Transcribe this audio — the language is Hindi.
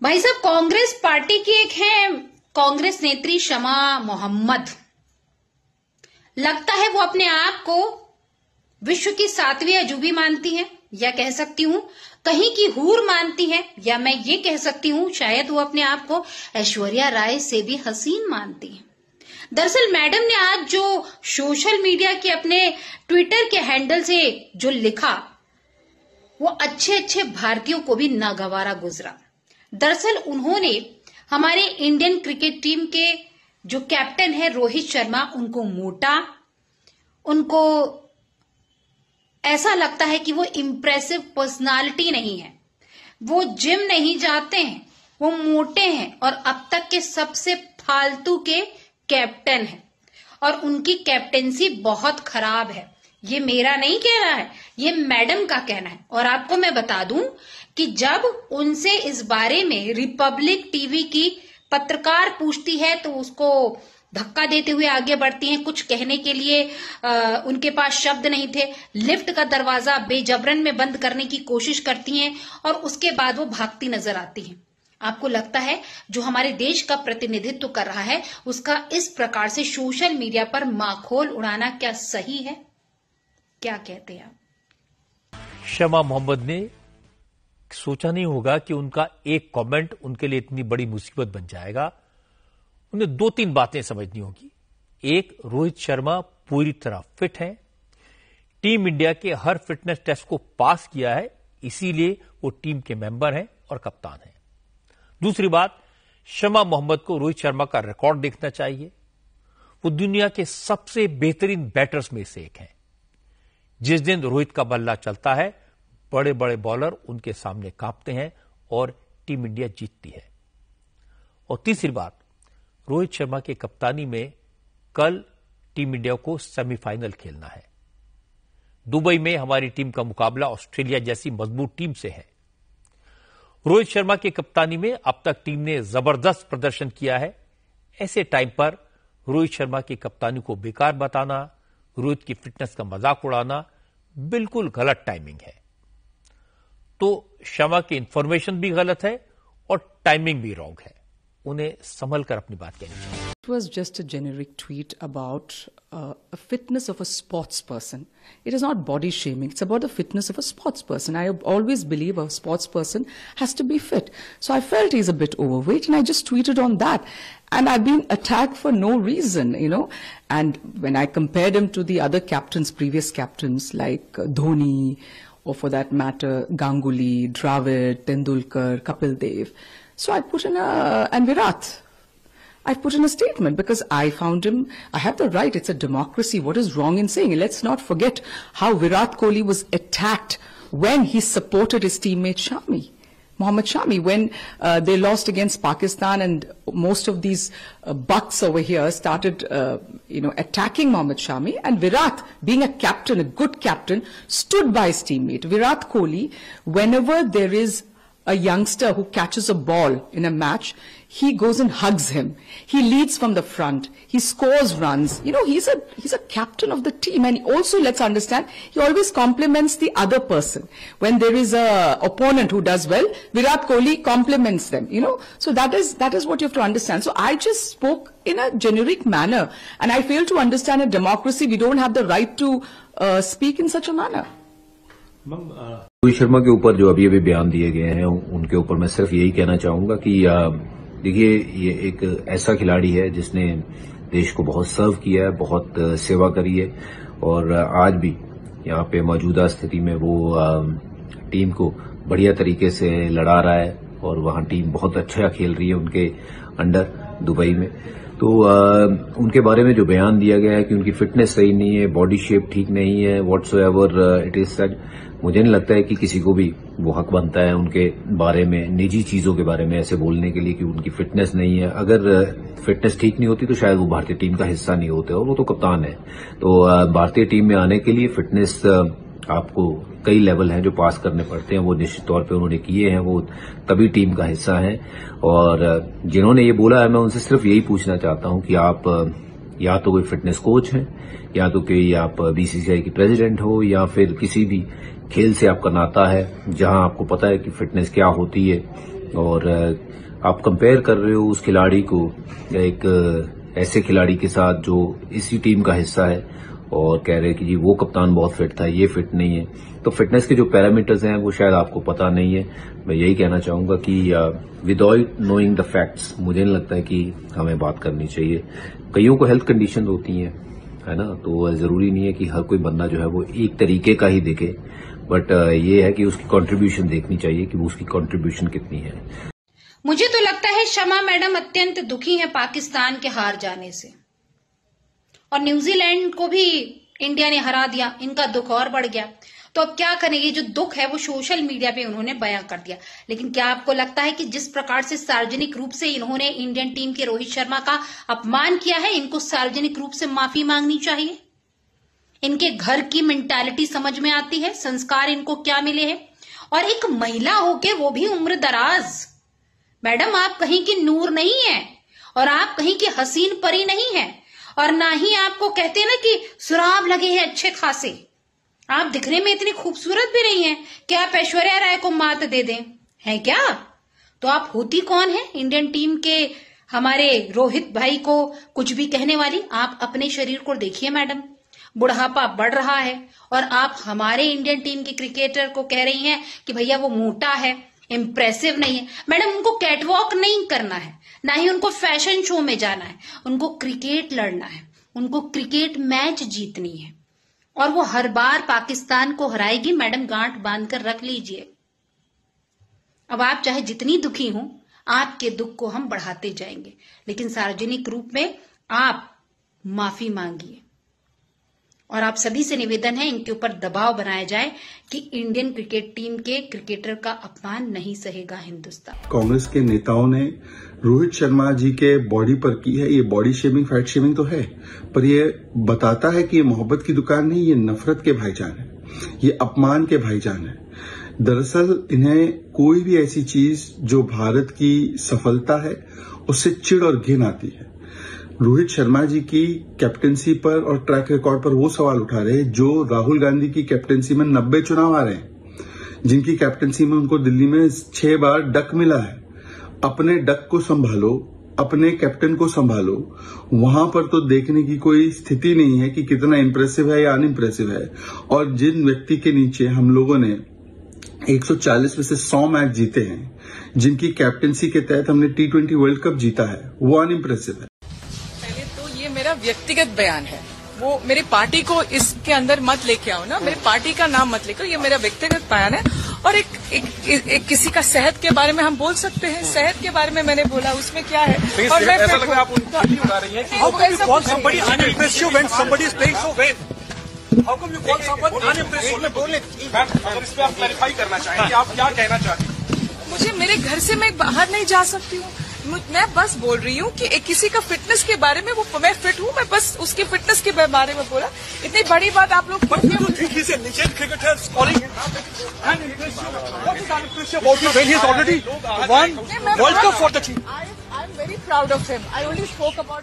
भाई साहब, कांग्रेस पार्टी की एक है कांग्रेस नेत्री शमा मोहम्मद। लगता है वो अपने आप को विश्व की 7वीं अजूबी मानती है, या कह सकती हूं कहीं की हूर मानती है, या मैं ये कह सकती हूं शायद वो अपने आप को ऐश्वर्या राय से भी हसीन मानती है। दरअसल मैडम ने आज जो सोशल मीडिया के अपने ट्विटर के हैंडल से जो लिखा वो अच्छे भारतीयों को भी नागवारा गुजरा। दरअसल उन्होंने हमारे इंडियन क्रिकेट टीम के जो कैप्टन है रोहित शर्मा, उनको मोटा, उनको ऐसा लगता है कि वो इम्प्रेसिव पर्सनालिटी नहीं है, वो जिम नहीं जाते हैं, वो मोटे हैं और अब तक के सबसे फालतू के कैप्टन हैं और उनकी कैप्टेंसी बहुत खराब है। ये मेरा नहीं कहना है, ये मैडम का कहना है। और आपको मैं बता दूं कि जब उनसे इस बारे में रिपब्लिक टीवी की पत्रकार पूछती है तो उसको धक्का देते हुए आगे बढ़ती हैं। कुछ कहने के लिए उनके पास शब्द नहीं थे, लिफ्ट का दरवाजा बेजबरन में बंद करने की कोशिश करती हैं और उसके बाद वो भागती नजर आती हैं। आपको लगता है जो हमारे देश का प्रतिनिधित्व कर रहा है उसका इस प्रकार से सोशल मीडिया पर माखौल उड़ाना क्या सही है? क्या कहते हैं आप? शमा मोहम्मद ने सोचा नहीं होगा कि उनका एक कमेंट उनके लिए इतनी बड़ी मुसीबत बन जाएगा। उन्हें 2-3 बातें समझनी होगी। एक, रोहित शर्मा पूरी तरह फिट हैं, टीम इंडिया के हर फिटनेस टेस्ट को पास किया है, इसीलिए वो टीम के मेंबर हैं और कप्तान हैं। दूसरी बात, शमा मोहम्मद को रोहित शर्मा का रिकॉर्ड देखना चाहिए। वो दुनिया के सबसे बेहतरीन बैटर्स में से एक हैं। जिस दिन रोहित का बल्ला चलता है बड़े बड़े बॉलर उनके सामने कांपते हैं और टीम इंडिया जीतती है। और तीसरी बात, रोहित शर्मा की कप्तानी में कल टीम इंडिया को सेमीफाइनल खेलना है। दुबई में हमारी टीम का मुकाबला ऑस्ट्रेलिया जैसी मजबूत टीम से है। रोहित शर्मा की कप्तानी में अब तक टीम ने जबरदस्त प्रदर्शन किया है। ऐसे टाइम पर रोहित शर्मा की कप्तानी को बेकार बताना, रोहित की फिटनेस का मजाक उड़ाना बिल्कुल गलत टाइमिंग है। तो शर्मा की इंफॉर्मेशन भी गलत है और टाइमिंग भी रॉन्ग है। उन्हें संभल कर अपनी बात कहनी चाहिए। It was just a generic tweet about a fitness of a sports person. It is not body shaming. It's about the fitness of a sports person. I always believe a sports person has to be fit. So I felt he's a bit overweight and I just tweeted on that. And I've been attacked for no reason, you know. And when I compared him to the other captains, previous captains like Dhoni, or for that matter, Ganguly, Dravid, Tendulkar, Kapil Dev. So I put in and Virat. I put in a statement because I found him, I have the right, it's a democracy. What is wrong in saying? Let's not forget how Virat Kohli was attacked when he supported his teammate Shami, Mohammad Shami, when they lost against Pakistan and most of these bucks over here started, attacking Mohammad Shami, and Virat, being a captain, a good captain, stood by his teammate. Virat Kohli, whenever there is a youngster who catches a ball in a match, he goes and hugs him. He leads from the front. He scores runs. You know, he's a captain of the team. And also, let's understand, he always compliments the other person. When there is a opponent who does well, Virat Kohli compliments them, you know. So that is what you have to understand. So I just spoke in a generic manner. And I fail to understand a democracy. We don't have the right to speak in such a manner. Rohit Sharma के ऊपर जो अभी बयान दिए गए हैं उनके ऊपर मैं सिर्फ यही कहना चाहूंगा कि देखिए, ये एक ऐसा खिलाड़ी है जिसने देश को बहुत सर्व किया है, बहुत सेवा करी है और आज भी यहाँ पे मौजूदा स्थिति में वो टीम को बढ़िया तरीके से लड़ा रहा है और वहाँ टीम बहुत अच्छा खेल रही है उनके अंडर दुबई में। तो उनके बारे में जो बयान दिया गया है कि उनकी फिटनेस सही नहीं है, बॉडी शेप ठीक नहीं है, व्हाट्सोएवर इट इज सच, मुझे नहीं लगता है कि किसी को भी वो हक बनता है उनके बारे में, निजी चीजों के बारे में ऐसे बोलने के लिए कि उनकी फिटनेस नहीं है। अगर फिटनेस ठीक नहीं होती तो शायद वो भारतीय टीम का हिस्सा नहीं होते और वो तो कप्तान है। तो भारतीय टीम में आने के लिए फिटनेस आपको कई लेवल हैं जो पास करने पड़ते हैं, वो निश्चित तौर पे उन्होंने किए हैं, वो तभी टीम का हिस्सा है। और जिन्होंने ये बोला है मैं उनसे सिर्फ यही पूछना चाहता हूं कि आप या तो कोई फिटनेस कोच हैं, या तो कोई आप बीसीसीआई की प्रेसिडेंट हो, या फिर किसी भी खेल से आपका नाता है जहां आपको पता है कि फिटनेस क्या होती है, और आप कंपेयर कर रहे हो उस खिलाड़ी को एक ऐसे खिलाड़ी के साथ जो इसी टीम का हिस्सा है और कह रहे हैं कि जी वो कप्तान बहुत फिट था, ये फिट नहीं है। तो फिटनेस के जो पैरामीटर्स हैं वो शायद आपको पता नहीं है। मैं यही कहना चाहूंगा कि विदाउट नोइंग द फैक्ट्स मुझे नहीं लगता है कि हमें बात करनी चाहिए। कईयों को हेल्थ कंडीशन होती हैं, है ना, तो जरूरी नहीं है कि हर कोई बंदा जो है वो एक तरीके का ही दिखे, बट ये है कि उसकी कंट्रीब्यूशन देखनी चाहिए कि वो उसकी कंट्रीब्यूशन कितनी है। मुझे तो लगता है शमा मैडम अत्यंत दुखी हैं पाकिस्तान के हार जाने से, और न्यूजीलैंड को भी इंडिया ने हरा दिया, इनका दुख और बढ़ गया। तो अब क्या करें, ये जो दुख है वो सोशल मीडिया पे उन्होंने बयां कर दिया। लेकिन क्या आपको लगता है कि जिस प्रकार से सार्वजनिक रूप से इन्होंने इंडियन टीम के रोहित शर्मा का अपमान किया है, इनको सार्वजनिक रूप से माफी मांगनी चाहिए? इनके घर की मेंटालिटी समझ में आती है, संस्कार इनको क्या मिले हैं। और एक महिला होके वो भी उम्र दराज, मैडम आप कहीं की नूर नहीं है और आप कहीं की हसीन परी नहीं है, और ना ही आपको कहते हैं ना कि सुराग लगे हैं अच्छे खासे। आप दिखने में इतनी खूबसूरत भी नहीं है कि आप ऐश्वर्या राय को मात दे दें, है क्या? तो आप होती कौन है इंडियन टीम के हमारे रोहित भाई को कुछ भी कहने वाली? आप अपने शरीर को देखिए मैडम, बुढ़ापा बढ़ रहा है और आप हमारे इंडियन टीम के क्रिकेटर को कह रही हैं कि भैया वो मोटा है, इम्प्रेसिव नहीं है। मैडम उनको कैटवॉक नहीं करना है, ना ही उनको फैशन शो में जाना है, उनको क्रिकेट लड़ना है, उनको क्रिकेट मैच जीतनी है, और वो हर बार पाकिस्तान को हराएगी। मैडम गांठ बांधकर रख लीजिए। अब आप चाहे जितनी दुखी हो, आपके दुख को हम बढ़ाते जाएंगे, लेकिन सार्वजनिक रूप में आप माफी मांगिए। और आप सभी से निवेदन है इनके ऊपर दबाव बनाया जाए कि इंडियन क्रिकेट टीम के क्रिकेटर का अपमान नहीं सहेगा हिंदुस्तान। कांग्रेस के नेताओं ने रोहित शर्मा जी के बॉडी पर की है ये बॉडी शेमिंग, फैट शेमिंग तो है, पर ये बताता है कि ये मोहब्बत की दुकान नहीं, ये नफरत के भाईजान है, ये अपमान के भाईजान है। दरअसल इन्हें कोई भी ऐसी चीज जो भारत की सफलता है उससे चिढ़ और घिन आती है। रोहित शर्मा जी की कैप्टेंसी पर और ट्रैक रिकॉर्ड पर वो सवाल उठा रहे हैं जो राहुल गांधी की कैप्टेंसी में 90 चुनाव आ रहे हैं, जिनकी कैप्टेंसी में उनको दिल्ली में 6 बार डक मिला है। अपने डक को संभालो, अपने कैप्टन को संभालो। वहां पर तो देखने की कोई स्थिति नहीं है कि कितना इंप्रेसिव है या अनइम्प्रेसिव है। और जिन व्यक्ति के नीचे हम लोगों ने 140 में से 100 मैच जीते हैं, जिनकी कैप्टेंसी के तहत हमने T20 वर्ल्ड कप जीता है, वो अनइम्प्रेसिव है। मेरा व्यक्तिगत बयान है, वो मेरी पार्टी को इसके अंदर मत लेके आओ ना, मेरी पार्टी का नाम मत लेकर, ये मेरा व्यक्तिगत बयान है। और एक किसी का सेहत के बारे में हम बोल सकते हैं, सेहत के बारे में मैंने बोला, उसमें क्या है? और मैं ऐसा लग रहा है आप उनकी उड़ा रही हैं कि how can you call somebody unimpressive when somebody is playing so well? How can you call somebody unimpressive? बोलने अगर इस पे आप क्लैरिफाई करना चाहें कि आप क्या कहना चाहती हैं? मुझे मेरे घर से मैं बाहर नहीं जा सकती हूँ। मैं बस बोल रही हूँ कि किसी का फिटनेस के बारे में, वो मैं फिट हूँ, मैं बस उसके फिटनेस के बारे में बोला। इतनी बड़ी बात आप लोग I am very proud of him. I only spoke about